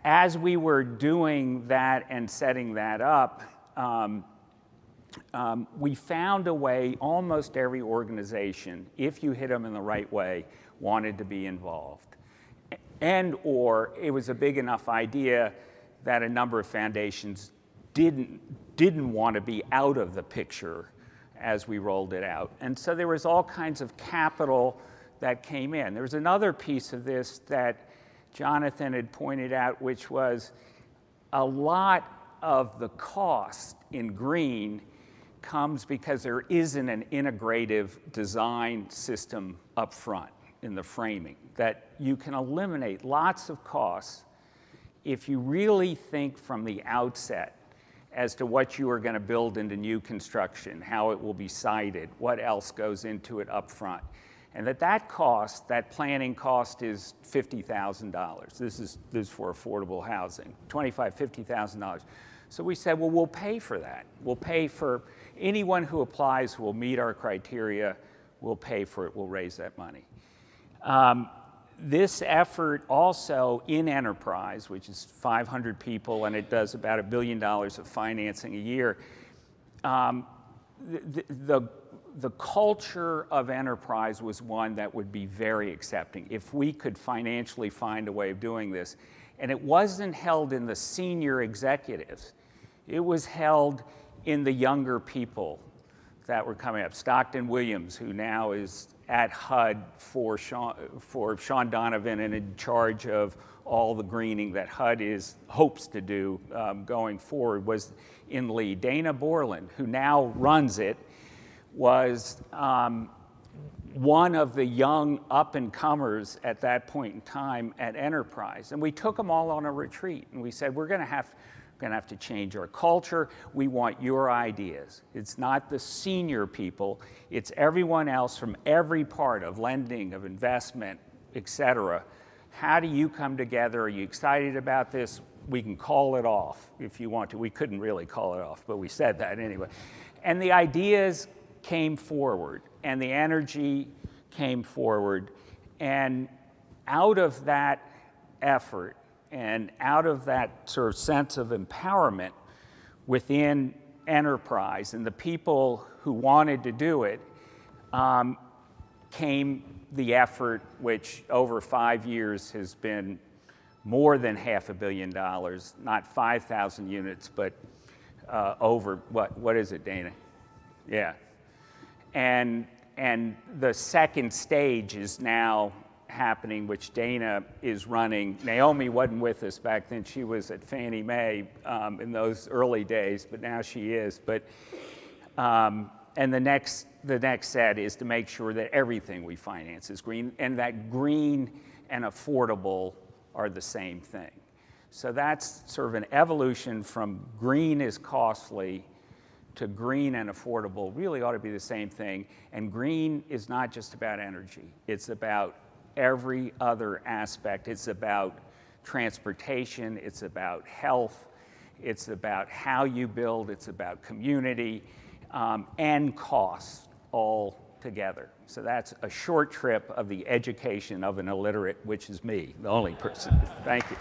as we were doing that and setting that up, we found a way. Almost every organization, if you hit them in the right way, wanted to be involved. And or it was a big enough idea that a number of foundations didn't want to be out of the picture as we rolled it out. And so there was all kinds of capital that came in. There was another piece of this that Jonathan had pointed out, which was a lot of the cost in green comes because there isn't an integrative design system up front in the framing, that you can eliminate lots of costs if you really think from the outset as to what you are going to build into new construction, how it will be sited, what else goes into it up front. And that cost, that planning cost, is $50,000. This is for affordable housing, $25,000, $50,000. So we said, well, we'll pay for that. We'll pay for anyone who applies who will meet our criteria. We'll pay for it. We'll raise that money. This effort also in enterprise, which is 500 people, and it does about $1 billion of financing a year, the culture of enterprise was one that would be very accepting if we could financially find a way of doing this. And it wasn't held in the senior executives. It was held in the younger people that were coming up. Stockton Williams, who now is at HUD for Sean Donovan and in charge of all the greening that HUD hopes to do going forward, was in lead. Dana Borland, who now runs it, was one of the young up-and-comers at that point in time at Enterprise. And we took them all on a retreat, and we said, we're going to have to change our culture. We want your ideas. It's not the senior people. It's everyone else from every part of lending, of investment, et cetera. How do you come together? Are you excited about this? We can call it off if you want to. We couldn't really call it off, but we said that anyway. And the ideas came forward, and the energy came forward. And out of that effort, and out of that sort of sense of empowerment within enterprise and the people who wanted to do it, came the effort, which over 5 years has been more than $500 million, not 5,000 units, but over, what is it, Dana? Yeah. And the second stage is now happening, which Dana is running. Naomi wasn't with us back then. She was at Fannie Mae in those early days, but now she is. But and the next set is to make sure that everything we finance is green, and that green and affordable are the same thing. So that's sort of an evolution from green is costly to green and affordable. Really ought to be the same thing. And green is not just about energy. It's about every other aspect. It's about transportation, it's about health, it's about how you build, it's about community, and cost all together. So that's a short trip of the education of an illiterate, which is me, the only person. Thank you.